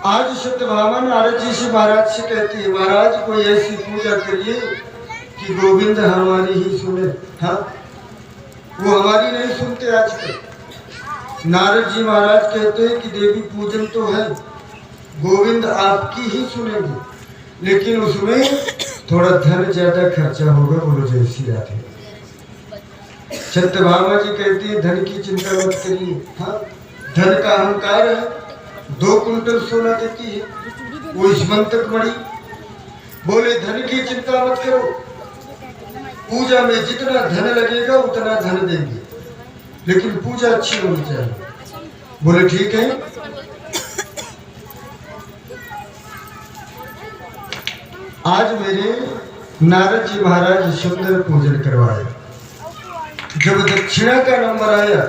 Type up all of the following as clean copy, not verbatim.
आज सत्यभामा नारद जी से महाराज से कहती है, महाराज कोई ऐसी पूजा करिए कि गोविंद हमारी ही सुने। हाँ, वो हमारी नहीं सुनते आजकल। नारद जी महाराज कहते हैं कि देवी पूजन तो है, गोविंद आपकी ही सुनेंगे, लेकिन उसमें थोड़ा धन ज्यादा खर्चा होगा। बोलो जय श्री राधे। सत्यभामा जी कहती है धन की चिंता मत करिए। हाँ, धन का अहंकार है, 2 कुंटल सोना देती है वो स्मंतक मणि। बोले धन की चिंता मत करो, पूजा में जितना धन लगेगा उतना धन देंगे, लेकिन पूजा अच्छी होनी चाहिए। बोले ठीक है। आज मेरे नारद जी महाराज सुंदर पूजन करवाए। जब दक्षिणा का नंबर आया,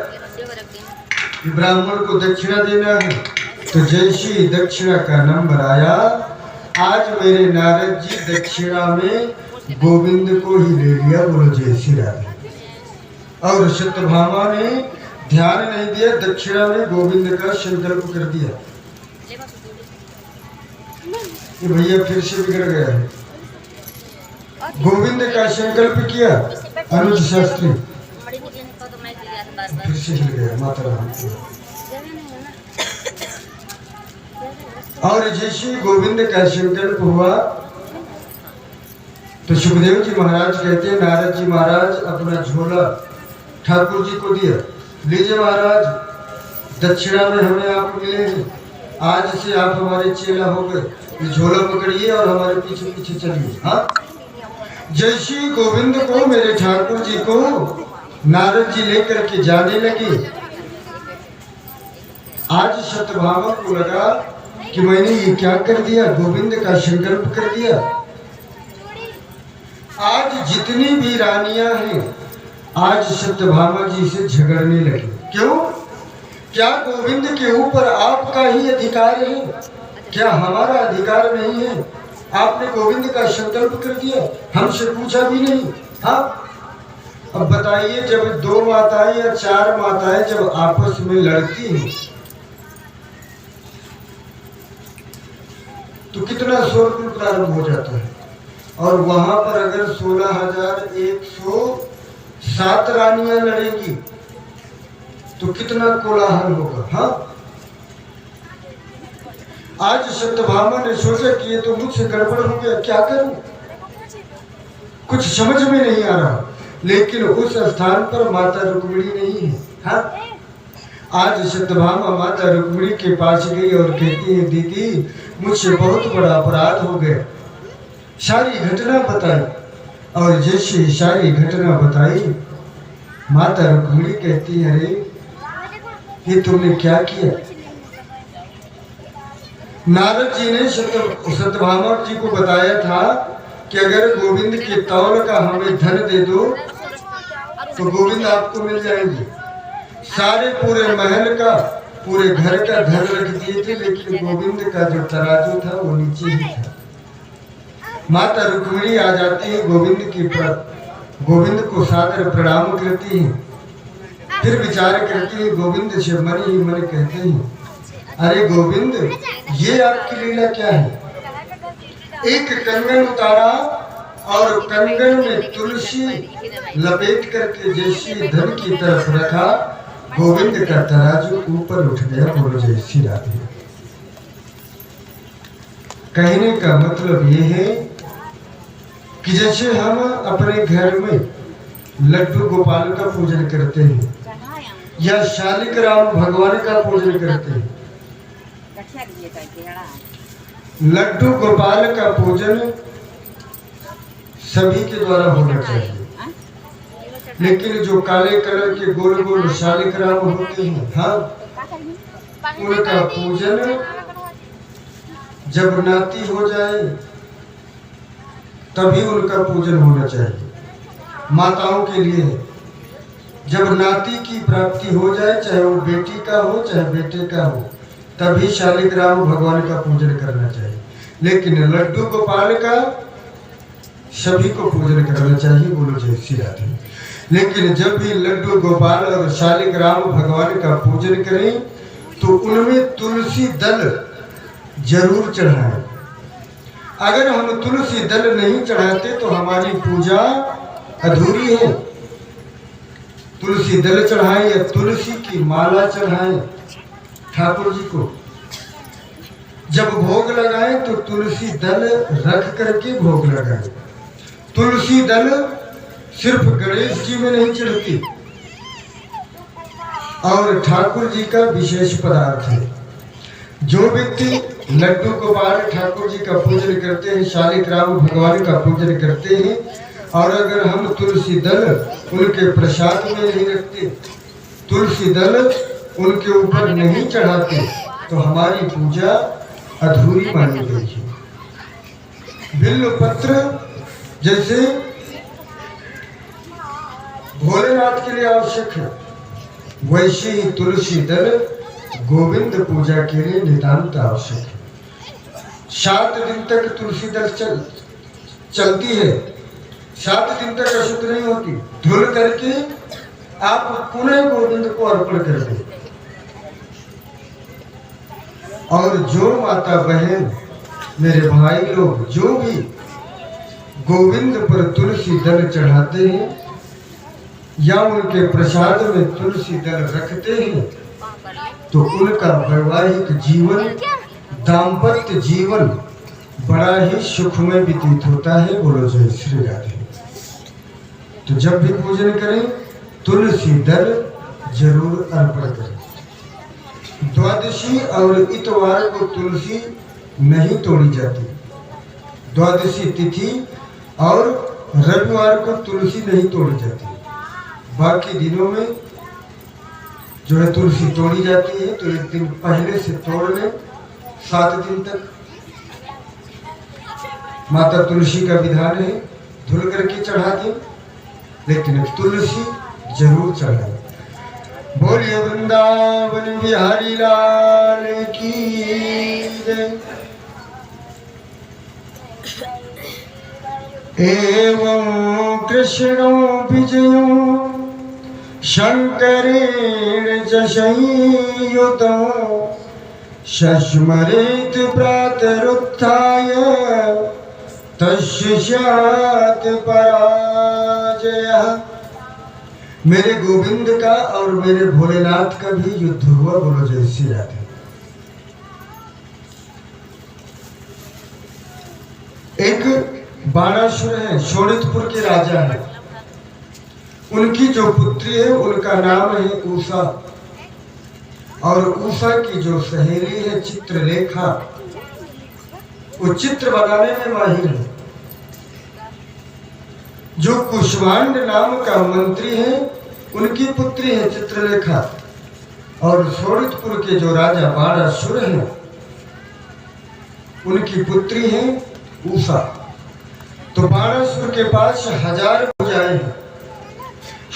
ब्राह्मण को दक्षिणा देना है, तो जैसी दक्षिणा का नंबर आया, आज मेरे नारद जी दक्षिणा में गोविंद को ही ले लिया। बोलो जय श्री राधे। और सत्यभामा ने ध्यान नहीं दिया, दक्षिणा में गोविंद का संकल्प कर दिया। ये भैया फिर से बिगड़ गया है। गोविंद का संकल्प किया अनुज शास्त्री, फिर से हिल गया। माता राम। और जैसे गोविंद का संकल्प हुआ तो सुखदेव जी महाराज कहते हैं, नारद जी महाराज अपना झोला ठाकुर जी को दिया, लीजिए महाराज, दक्षिणा में हमें आप मिलेंगे, आज से आप हमारे चेला हो गए, ये झोला पकड़िए और हमारे पीछे पीछे चलिए। हाँ, जैसी गोविंद को, मेरे ठाकुर जी को नारद जी लेकर के जाने लगे, आज सत्यभामा को लगा कि मैंने ये क्या कर दिया, गोविंद का संकल्प कर दिया। आज जितनी भी रानियां हैं, आज सत्यभामा जी से झगड़ने लगी। क्यों? क्या गोविंद के ऊपर आपका ही अधिकार है? क्या हमारा अधिकार नहीं है? आपने गोविंद का संकल्प कर दिया, हमसे पूछा भी नहीं। हाँ, अब बताइए, जब 2 माताएं या 4 माताएं जब आपस में लड़ती हैं तो कितना शोरगुल प्रारंभ हो जाता है। और वहां पर अगर 16,107 रानियां लड़ेंगी तो कितना कोलाहल होगा। हाँ, आज सत्यभामा ने सोचा कि ये तो मुझसे गड़बड़ हो गया, क्या करूं, कुछ समझ में नहीं आ रहा। लेकिन उस स्थान पर माता रुक्मिणी नहीं है। हाँ, आज सत्यभामा माता रुक्मिणी के पास गई और कहती है, दीदी मुझसे बहुत बड़ा अपराध हो गया। सारी घटना बताई, और जैसे सारी घटना बताई, माता रुक्मिणी कहती है, अरे ये तुमने क्या किया? नारद जी ने सत्यभामा जी को बताया था कि अगर गोविंद के तौल का हमें धन दे दो तो गोविंद आपको मिल जाएंगे। सारे पूरे महल का, पूरे घर का धन रख दिए थे, लेकिन गोविंद का जो तराजू था वो नीचे ही था। माता रुक्मिणी आ जाती है, गोविंद को सादर प्रणाम करती है, फिर विचार करती है, गोविंद से मन ही मन कहते हैं, अरे गोविंद, ये आपकी लीला क्या है? एक कंगन उतारा और कंगन में तुलसी लपेट करके जैसे धन की तरफ रखा, गोविंद का तराजू ऊपर उठ गया। बोलो जय श्री राधे। कहने का मतलब ये है कि जैसे हम अपने घर में लड्डू गोपाल का पूजन करते हैं या शालिक राम भगवान का पूजन करते हैं, लड्डू गोपाल का पूजन सभी के द्वारा होना चाहिए, लेकिन जो काले कलर के गोल गोल शालिक राम होते हैं, हाँ, उनका पूजन जब नाती हो जाए तभी उनका पूजन होना चाहिए। माताओं के लिए जब नाती की प्राप्ति हो जाए, चाहे वो बेटी का हो चाहे बेटे का हो, तभी शालिक राम भगवान का पूजन करना चाहिए। लेकिन लड्डू गोपाल का सभी को पूजन करना चाहिए। बोलो जय श्री राधे। लेकिन जब भी लड्डू गोपाल और शालिक राम भगवान का पूजन करें तो उनमें तुलसी दल जरूर चढ़ाएं। अगर हम तुलसी दल नहीं चढ़ाते तो हमारी पूजा अधूरी है। तुलसी दल चढ़ाएं या तुलसी की माला चढ़ाएं ठाकुर जी को। जब भोग लगाएं तो तुलसी दल रख करके भोग लगाएं। तुलसी दल सिर्फ गणेश जी में नहीं चढ़ती और ठाकुर जी का विशेष पदार्थ है। जो व्यक्ति लड्डू गोपाल ठाकुर जी का पूजन करते हैं, शालिग्राम भगवान का पूजन करते हैं, और अगर हम तुलसी दल उनके प्रसाद में नहीं रखते, तुलसी दल उनके ऊपर नहीं चढ़ाते, तो हमारी पूजा अधूरी मानी गई है। बिल्व पत्र जैसे भोलेनाथ के लिए आवश्यक है, वैसे ही तुलसी दल गोविंद पूजा के लिए नितांत आवश्यक है। 7 दिन तक तुलसी दल चलती है, 7 दिन तक अशुद्ध नहीं होती। धुल करके आप पुनः गोविंद को अर्पण कर दें। और जो माता बहन मेरे भाई लोग जो भी गोविंद पर तुलसी दल चढ़ाते हैं या उनके प्रसाद में तुलसी दल रखते हैं, तो उनका वैवाहिक जीवन, दाम्पत्य जीवन बड़ा ही सुखमय व्यतीत होता है। बोलो जय श्री राधे। तो जब भी पूजन करें तुलसी दल जरूर अर्पण करें। द्वादशी और इतवार को तुलसी नहीं तोड़ी जाती। द्वादशी तिथि और रविवार को तुलसी नहीं तोड़ी जाती। बाकी दिनों में जो है तुलसी तोड़ी जाती है, तो एक दिन पहले से तोड़ लें। 7 दिन तक माता तुलसी का विधान है, धुल करके चढ़ा दें, लेकिन तुलसी जरूर चढ़ाएं। बोलिए वृंदावन बिहारी लाल की जय। एवं कृष्णो विजयो शंकरेण च संयुतो शस्मरेत प्रातरुत्थाय तस्य स्यात् पराजयः। मेरे गोविंद का और मेरे भोलेनाथ का भी युद्ध हुआ। बोलो जय श्री राधे। एक बाणासुर है, शोणितपुर के राजा है। उनकी जो पुत्री है उनका नाम है उषा, और उषा की जो सहेली है चित्रलेखा, वो चित्र बनाने में माहिर है। जो कुशवांड नाम का मंत्री है उनकी पुत्री है चित्रलेखा, और शोणितपुर के जो राजा बाणासुर हैं उनकी पुत्री है उषा। तो बाणासुर के पास 1000 भुजाएं हैं।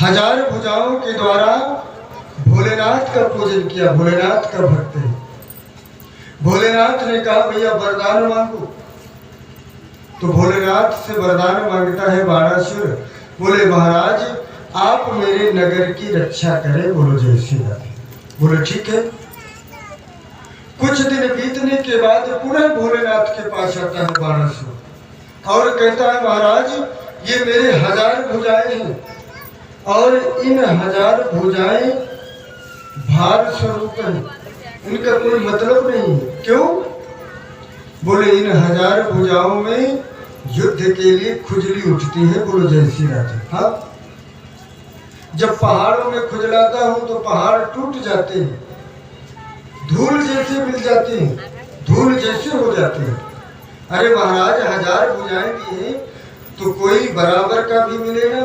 1000 भुजाओं के द्वारा भोलेनाथ का पूजन किया। भोलेनाथ का भक्त है। भोलेनाथ ने कहा भैया वरदान मांगो, तो भोलेनाथ से वरदान मांगता है बाणासुर। बोले महाराज आप मेरे नगर की रक्षा करें। बोलो जय श्री राधे। बोले ठीक है। कुछ दिन बीतने के बाद पुनः भोलेनाथ के पास आता है बाणासुर और कहता है महाराज ये मेरे 1000 भुजाएं हैं, और इन 1000 भुजाएं भार स्वरूप हैं, इनका कोई मतलब नहीं है। क्यों? बोले इन 1000 भुजाओं में युद्ध के लिए खुजली उठती है। बोलो जय श्री राधे। हाँ, जब पहाड़ों में खुजलाता हूं तो पहाड़ टूट जाते हैं, धूल जैसे मिल जाती हैं, धूल जैसे हो जाते हैं। अरे महाराज 1000 भुजाएं दी हैं तो कोई बराबर का भी मिलेगा,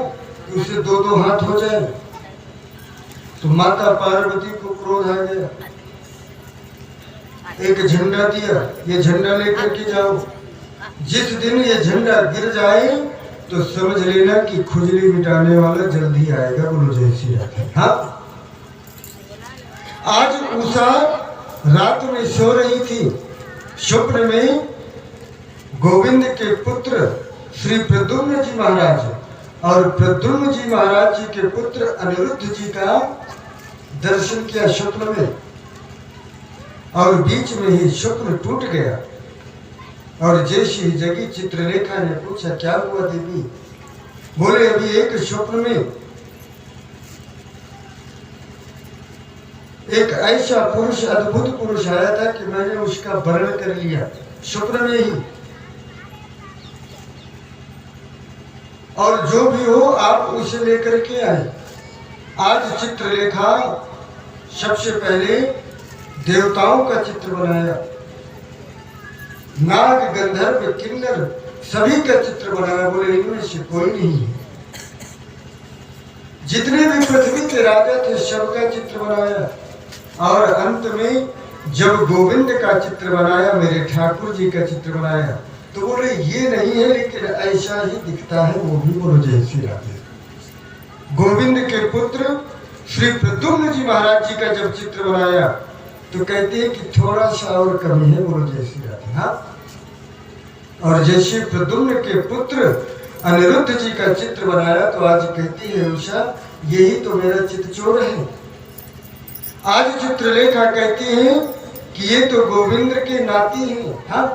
उससे 2-2 हाथ हो जाए। तो माता पार्वती को क्रोध आ गया। एक झंडा दिया, ये झंडा लेकर के जाओ। जिस दिन ये झंडा गिर जाए तो समझ लेना कि खुजली मिटाने वाला जल्दी आएगा। बोलो जय श्री राधे। हाँ, आज उषा रात में सो रही थी। स्वप्न में गोविंद के पुत्र श्री प्रद्युम्न जी महाराज और प्रद्युम्न जी महाराज जी के पुत्र अनिरुद्ध जी का दर्शन किया स्वप्न में। और बीच में ही स्वप्न टूट गया। और जैसे ही जगी चित्रलेखा ने पूछा क्या हुआ देवी? बोले अभी एक स्वप्न में एक ऐसा पुरुष, अद्भुत पुरुष आया था कि मैंने उसका वर्णन कर लिया स्वप्न में ही। और जो भी हो आप उसे लेकर के आए। आज चित्रलेखा सबसे पहले देवताओं का चित्र बनाया, नाग गंधर्व किन्नर सभी का चित्र बनाया। बोले इनमें से कोई नहीं है। जितने भी पृथ्वी के राजा थे सबका चित्र बनाया। और अंत में जब गोविंद का चित्र बनाया, मेरे ठाकुर जी का चित्र बनाया, तो बोले ये नहीं है लेकिन ऐसा ही दिखता है वो भी। बोलो जय श्री राधे। गोविंद के पुत्र श्री प्रद्युम्न जी महाराज जी का जब चित्र बनाया तो कहते हैं कि थोड़ा सा और कमी है। बोलो जय श्री राधे। हाँ, और जैसे प्रद्युम्न के पुत्र अनिरुद्ध जी का चित्र बनाया तो आज कहती है उषा यही तो मेरा चितचोर है। आज चित्रलेखा कहती है कि ये तो गोविंद के नाती हैं। हाँ,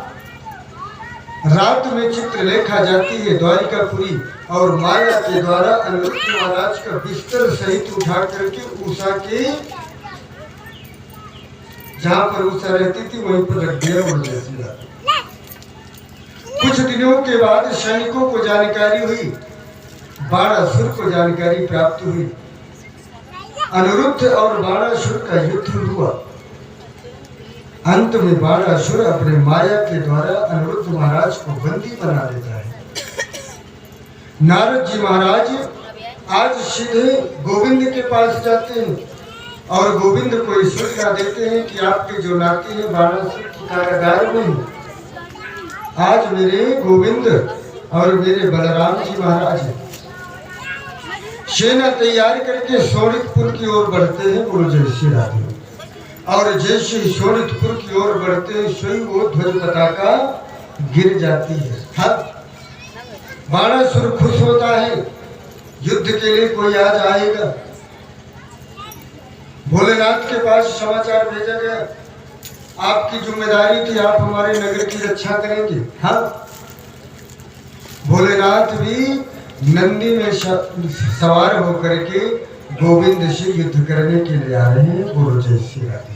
रात में चित्रलेखा जाती है द्वारिकापुरी और माया के द्वारा अनिरुद्ध महाराज का बिस्तर सहित उठा करके उषा के जहां पर उषा रहती थी वहीं पर रख दिया। कुछ दिनों के बाद सैनिकों को जानकारी हुई, बाणासुर को जानकारी प्राप्त हुई। अनिरुद्ध और बाणासुर का युद्ध हुआ। अंत में बाणासुर अपने माया के द्वारा अनिरुद्ध महाराज को बंदी बना देता है। नारद जी महाराज आज सीधे गोविंद के पास जाते हैं और गोविंद को सूचना देते हैं कि आपके जो नाती हैं बाणासुर की कारागार में आज मेरे गोविंद और मेरे बलराम जी महाराज सेना तैयार करके सोनितपुर की ओर बढ़ते हैं। बोलो जय श्री राधे। और जैसे सोनितपुर की ओर बढ़ते हैं स्वयं वो ध्वज पताका गिर जाती है। हाँ, बाणासुर खुश होता है, युद्ध के लिए कोई आज आएगा। भोलेनाथ के पास समाचार भेजा गया आपकी जिम्मेदारी थी, आप हमारे नगर की रक्षा करेंगे। हाँ, भोलेनाथ भी नंदी में सवार होकर के गोविंद से युद्ध करने के लिए आ रहे हैं। बोलो जय श्री राधे।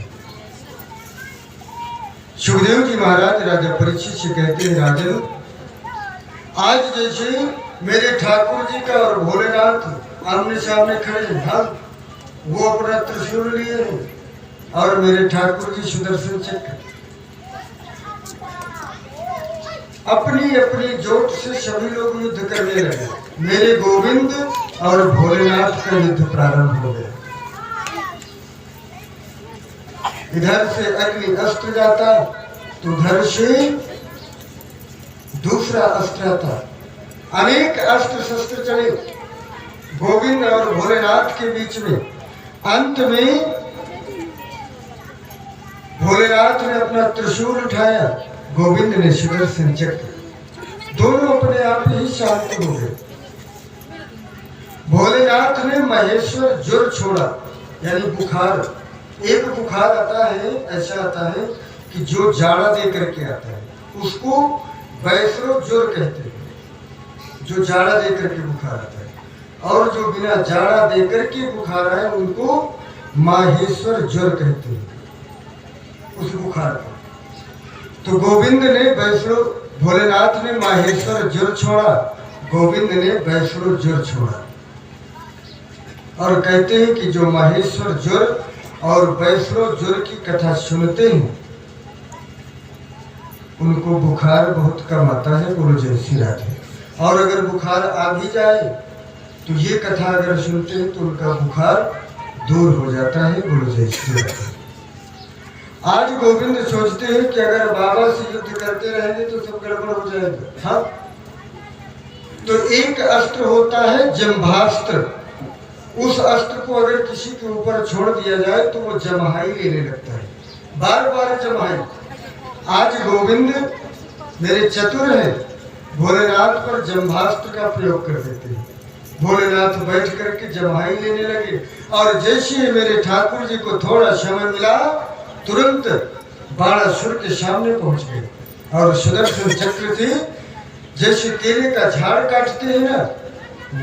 सुखदेव जी महाराज राजा परीक्षित से कहते हैं राजन आज जैसे मेरे ठाकुर जी का और भोलेनाथ आमने सामने खड़े हैं। हाँ, वो अपना त्रिशूल लिए हैं और मेरे ठाकुर जी सुदर्शन चक्र। अपनी अपनी जोत से सभी लोग युद्ध करने लगे। मेरे गोविंद और भोलेनाथ का युद्ध प्रारंभ हो गया। इधर से अग्नि अस्त्र जाता तो उधर से दूसरा अस्त्र आता। अनेक अस्त्र शस्त्र चले गोविंद और भोलेनाथ के बीच में। अंत में भोलेनाथ ने अपना त्रिशूल उठाया, गोविंद ने सुदर्शन चक्र। दोनों अपने आप ही शांत हो गए। भोलेनाथ ने महेश्वर ज्वर छोड़ा, यानी बुखार। एक बुखार आता है, ऐसा आता है कि जो जाड़ा दे करके आता है उसको वैष्णव ज्वर कहते हैं। जो जाड़ा दे करके बुखार आता है और जो बिना जाड़ा दे करके बुखार आए उनको माहेश्वर ज्वर कहते हैं उस बुखार को। तो गोविंद ने वैष्णव, भोलेनाथ ने माहेश्वर ज्वर छोड़ा, गोविंद ने वैष्णव ज्वर छोड़ा। और कहते हैं कि जो माहेश्वर ज्वर और वैष्णव ज्वर की कथा सुनते हैं उनको बुखार बहुत कम आता है। बोलो जय श्री राधे। और अगर बुखार आ भी जाए तो ये कथा अगर सुनते हैं तो उनका बुखार दूर हो जाता है। बोलो जय श्री राधे। आज गोविंद सोचते हैं कि अगर बाबा से युद्ध करते रहेंगे तो सब गड़बड़ हो जाएगा। हाँ, तो एक अस्त्र होता है जम्भास्त्र। उस अस्त्र को अगर किसी के ऊपर छोड़ दिया जाए तो वो जमाई लेने लगता है, बार बार जमाई। आज गोविंद मेरे चतुर हैं, भोलेनाथ पर जम्भास्त्र का प्रयोग कर देते हैं। भोलेनाथ बैठ करके जमाई लेने लगे और जैसे ही मेरे ठाकुर जी को थोड़ा समय मिला तुरंत बाणासुर के सामने पहुंच गए और सुदर्शन चक्र से जैसे केले का झाड़ काटते हैं ना,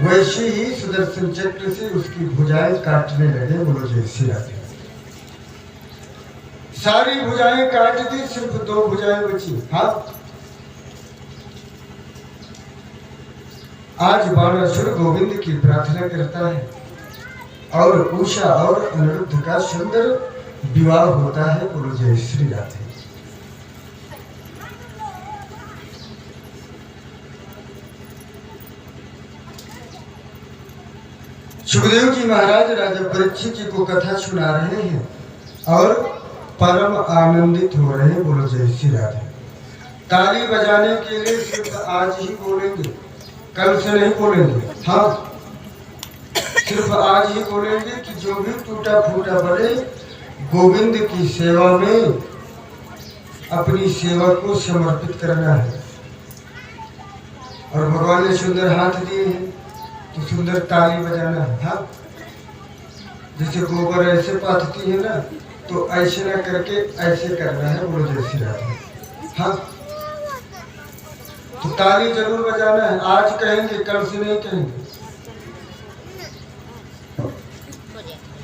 वैसे ही सुदर्शन चक्र से उसकी भुजाएं काटने लगे। बोलो जय श्री राधे। सारी भुजाएं काट दी, सिर्फ 2 भुजाएं बची। हाँ, आज बाणासुर गोविंद की प्रार्थना करता है और उषा और अनिरुद्ध का सुंदर विवाह होता है। बोलो जय श्री राधे। सुखदेव जी महाराज राजा परीक्षित जी को कथा सुना रहे हैं और परम आनंदित हो रहे हैं। बोलो जय श्री राधे। ताली बजाने के लिए सिर्फ आज ही बोलेंगे, कल से नहीं बोलेंगे। हाँ, सिर्फ आज ही बोलेंगे कि जो भी टूटा फूटा बड़े गोविंद की सेवा में अपनी सेवा को समर्पित करना है। और भगवान ने सुंदर हाथ दिए हैं तो सुंदर ताली बजाना है। हाँ, जैसे गोबर ऐसे पाथती है ना, तो ऐसे ना करके ऐसे करना है। बोलो जय श्री राधे। हाँ, तो ताली जरूर बजाना है। आज कहेंगे, कल से नहीं कहेंगे।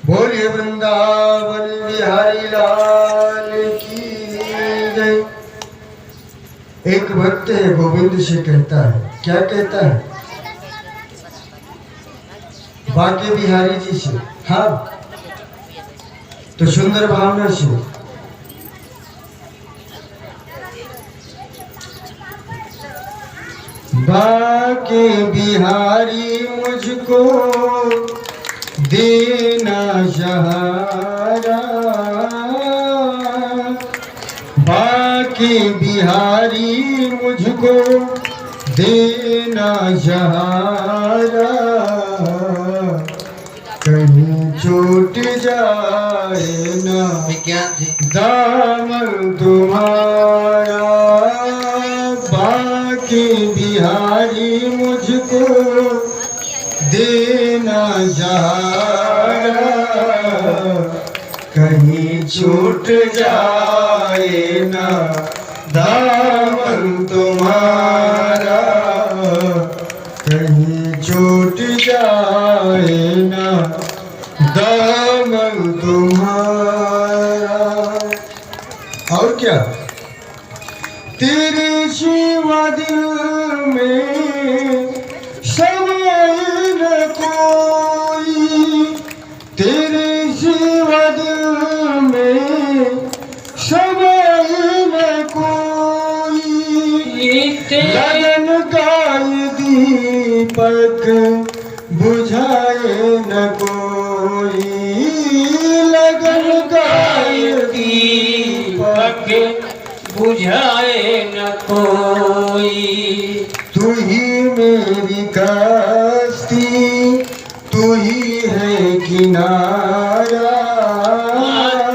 बोलिए वृंदावन बिहारी लाल की जय। एक भक्त है, गोविंद से कहता है, क्या कहता है? बाके बिहारी जी से। हाँ, तो सुंदर भावना से बाके बिहारी मुझको देना सहारा, बाके बिहारी मुझको देना सहारा, कहीं छूट जाए ना दामन तुम्हारा, बाके बिहारी मुझको देना सहारा, कहीं छूट जाए ना दामन तुम्हारा, कहीं छूट जाए ना दामन तुम्हारा। और क्या? तेरे शिवा दिल में समाए न कोई, तेरे शिवा दिल में समाए न कोई, लगन का दीपक बुझाए न कोई, लगन का दीपक बुझाए न कोई, तू ही मेरी कश्ती, तू ही है किनारा,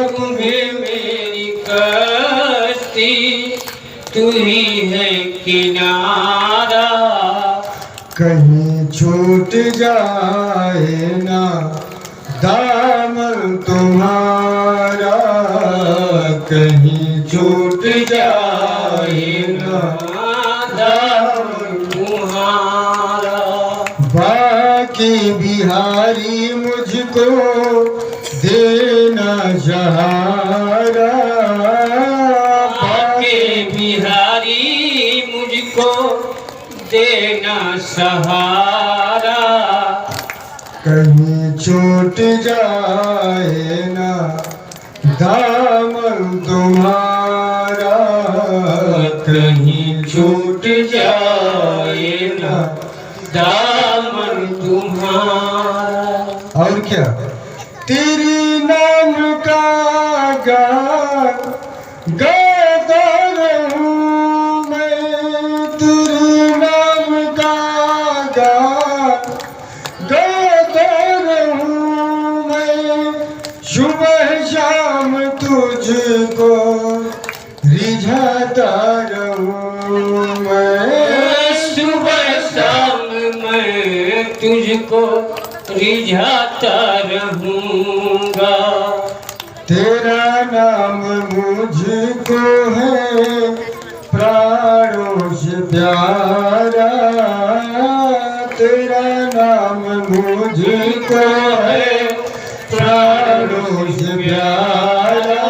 तुम्हें मेरी कश्ती, तू ही है किनारा, कहीं छूट जाए ना दामन तुम्हारा, कहीं छूट जाए ना दामन तुम्हारा, बाके बिहारी मुझको देना सहारा, बाके बिहारी मुझको देना सहारा, कहीं छूट जाए ना दामन तुम्हारा, कहीं छूट जाए ना दामन तुम्हारा। और क्या? तेरी नाम का गान गाता रहूं मैं, तेरे नाम का गान गाता रहूं मैं, सुबह शाम तुझको रिझाता रहूं मैं, सुबह शाम मैं तुझको रिझाता रहूंगा, तेरा नाम मुझको है प्राणों से प्यारा, तेरा नाम मुझको है प्राणों से प्यारा,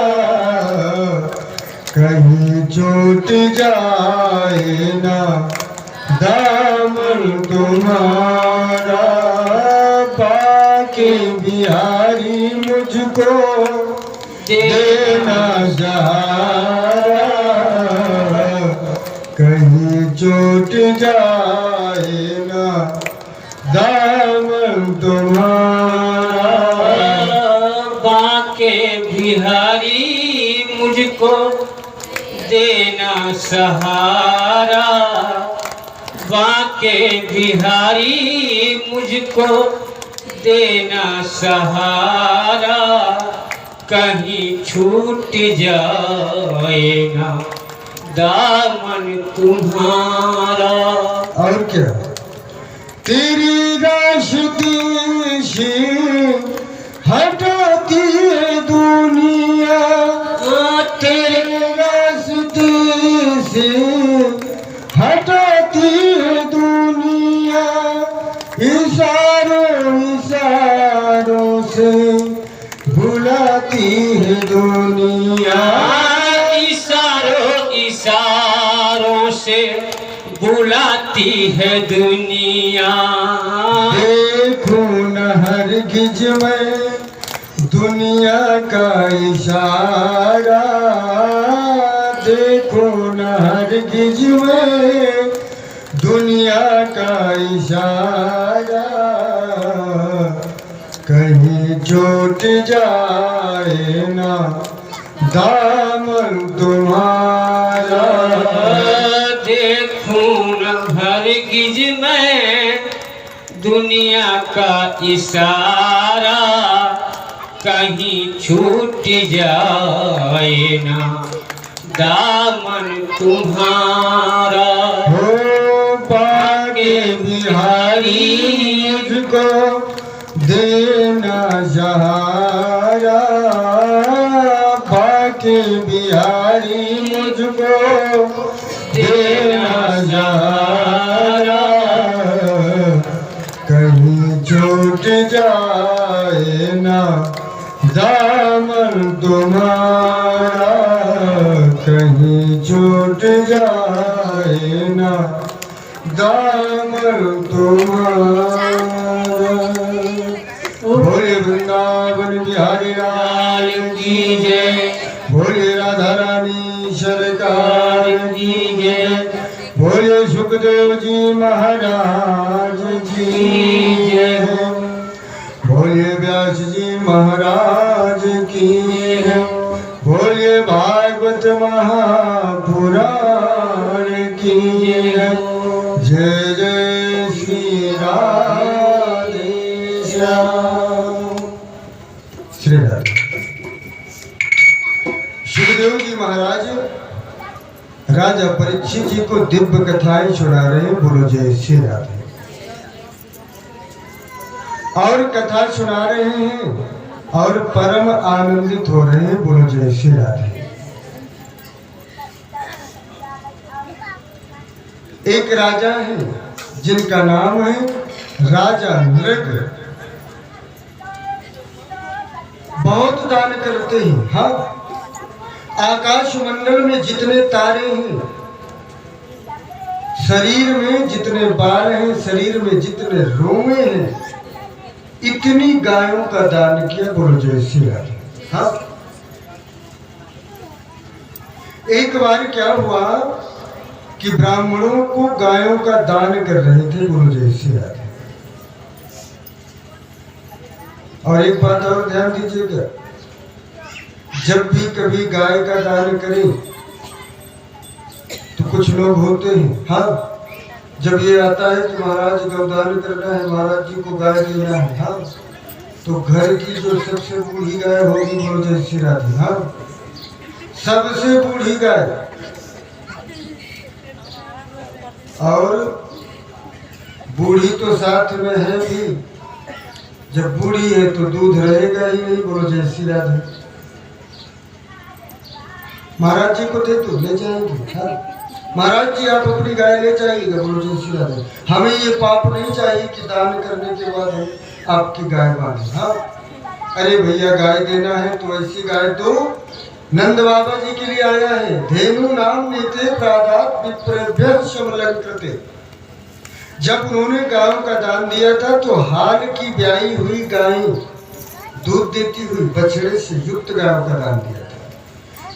कहीं छूट जाए ना दामन तुम्हारा, बाकी बिहारी मुझको देना सहारा, कहीं छूट जाए ना दामन तुम्हारा, बाके बिहारी मुझको देना सहारा, बाके बिहारी मुझको देना सहारा, कहीं छूट जाएगा दामन तुम्हारा। और क्या तेरी राशदी से हटाती है दुनिया, तेरे रास्ते से हटाती है दुनिया, इशारों इशारों से बुलाती है दुनिया, इशारों इशारों से बुलाती है दुनिया, देखो न हरगिज में दुनिया का इशारा, देखो न हरगिज में दुनिया का इशारा, कहीं छूट जाए ना दामन तुम्हारा, देखूं न हरगिज में दुनिया का इशारा, कहीं छूट जाए ना दामन तुम्हारा, हो बाके बिहारी मुझको देना सहारा, बाके बिहारी मुझको देना सहारा, कहीं छूट जाए ना दामन तुम्हारा, कहीं छूट जाए ना दामन तुम्हारा। भोले वृंदावन बिहारी लाल की जय, भोले राधा रानी सरकार की जय, भोले सुखदेव जी महाराज की जय, भोले व्यास जी महाराज की जय, भोले भागवत महापुराण की जय, जय जय श्री राधे श्याम। श्री राधे। सुखदेव जी महाराज राजा परीक्षित जी को दिव्य कथाएं सुना रहे हैं, बोलो जय श्री राधे। और कथा सुना रहे हैं और परम आनंदित हो रहे हैं, बोलो जय श्री राधे। एक राजा है जिनका नाम है राजा नृग, बहुत दान करते हैं। हाँ, आकाश मंडल में जितने तारे हैं, शरीर में जितने बाल हैं, शरीर में जितने रोमे हैं, इतनी गायों का दान किया, बोलो जय श्री राधे। हाँ, एक बार क्या हुआ कि ब्राह्मणों को गायों का दान कर रहे थे, बोलो जय श्री राधे। और एक बात और ध्यान दीजिएगा, जब भी कभी गाय का दान करें तो कुछ लोग होते हैं, हाँ, जब ये आता है कि महाराज गौदान करना है, महाराज जी को गाय देना है, हाँ, तो घर की जो सबसे बूढ़ी गाय होगी, बोलो जय श्री राधे। हाँ, सबसे बूढ़ी गाय, और बूढ़ी तो साथ में है भी, जब बूढ़ी है तो दूध रहेगा ही नहीं, बोलो जय श्री राधे। महाराज जी को दे दो, ले जाएंगे। हाँ महाराज जी आप अपनी गाय ले जाइएगा, बोलो जय श्री राधे। हमें ये पाप नहीं चाहिए कि दान करने के बाद हम आपकी गाय बांधे। हाँ अरे भैया गाय देना है तो ऐसी गाय दो। नंद बाबा जी के लिए आया है, धेनु नाम नीते प्रादात विप्रेभ्य समलंकृते। जब उन्होंने गायों का दान दिया था तो हाल की ब्याई हुई गाय दूध देती हुई बछड़े से युक्त गायों का दान दिया था।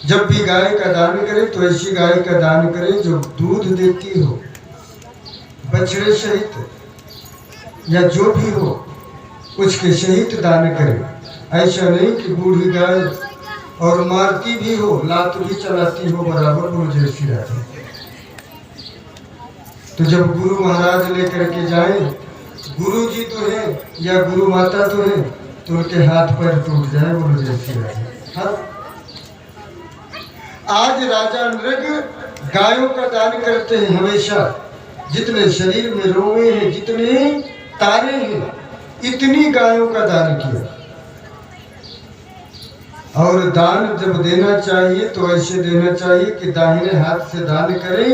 जब भी गाय का दान करे तो ऐसी गाय का दान करे जो दूध देती हो, बछड़े सहित या जो भी हो उसके सहित दान करे। ऐसा नहीं कि बूढ़ी गाय और मारती भी हो, लात भी चलाती हो, बराबर बोलो जय श्री राधे। तो जब गुरु महाराज लेकर के जाए, गुरु जी तो है या गुरु माता तो है, तो उनके हाथ पैर टूट जाए, बोलो जय श्री राधे। हाँ आज राजा नृग गायों का दान करते हैं हमेशा। जितने शरीर में रोए हैं, जितने तारे हैं, इतनी गायों का दान किया। और दान जब देना चाहिए तो ऐसे देना चाहिए कि दाहिने हाथ से दान करें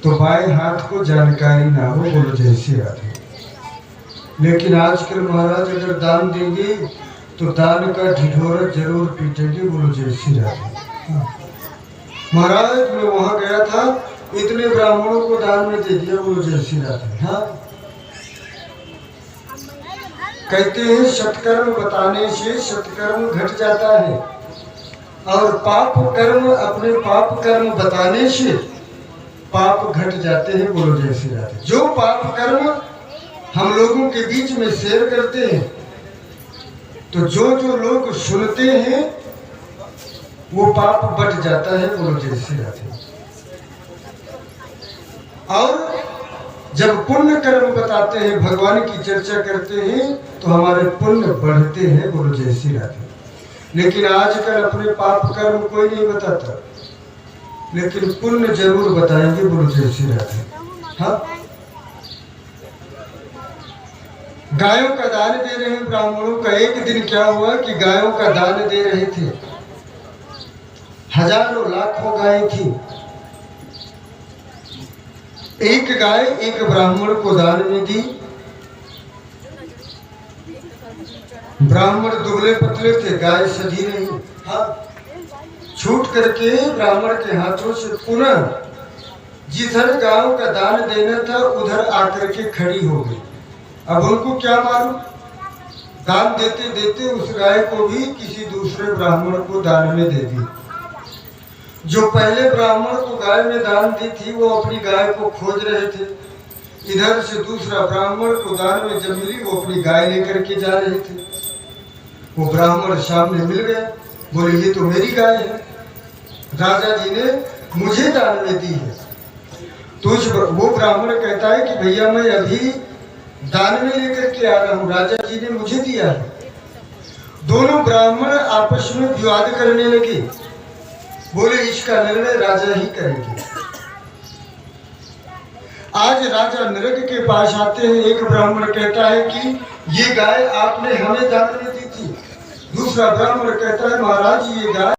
तो बाएं हाथ को जानकारी ना हो, बोलो जय श्री राधे। लेकिन आजकल महाराज अगर दान देंगे तो दान का ढिढोरा जरूर पीटेंगे, बोलो जय श्री राधे। महाराज मैं वहां गया था, इतने ब्राह्मणों को दान में दे दिया, बोलो जय श्री राधे। हाँ कहते हैं सत्कर्म बताने से सत्कर्म घट जाता है और पाप कर्म अपने पाप कर्म बताने से पाप घट जाते हैं, बोलो जय श्री राधे। जो पाप कर्म हम लोगों के बीच में शेयर करते हैं तो जो जो लोग सुनते हैं वो पाप बढ़ जाता है, बोलो जय श्री राधे। और जब पुण्य कर्म बताते हैं, भगवान की चर्चा करते हैं तो हमारे पुण्य बढ़ते हैं, बोलो जय श्री राधे। लेकिन आजकल अपने पाप कर्म कोई नहीं बताता, लेकिन पुण्य जरूर बताएंगे, बोलो जय श्री राधे। हाँ गायों का दान दे रहे हैं ब्राह्मणों का। एक दिन क्या हुआ कि गायों का दान दे रहे थे, हजारों लाखों गाय थी। एक गाय एक ब्राह्मण को दान में दी। ब्राह्मण दुबले पतले थे, गाय सधी नहीं। हाँ छूट करके ब्राह्मण के हाथों से पुनः जिधर गायों का दान देना था उधर आकर के खड़ी हो गई। अब उनको क्या मालूम, दान देते देते उस गाय को भी किसी दूसरे ब्राह्मण को दान में दे दी। जो पहले ब्राह्मण को गाय में दान दी थी वो अपनी गाय को खोज रहे थे। इधर से दूसरा ब्राह्मण को दान में जब मिली वो अपनी गाय लेकर के जा रहे थे। वो ब्राह्मण सामने मिल गया, बोले ये तो मेरी गाय है, राजा जी ने मुझे दान में दी है। तो वो ब्राह्मण कहता है कि भैया मैं अभी दान में लेकर के आ रहा हूँ, राजा जी ने मुझे दिया है। दोनों ब्राह्मण आपस में विवाद करने लगे, बोले इसका निर्णय राजा ही करेंगे। आज राजा नृग के पास आते हैं। एक ब्राह्मण कहता है कि ये गाय आपने हमें दान में दी थी। दूसरा ब्राह्मण कहता है महाराज ये गाय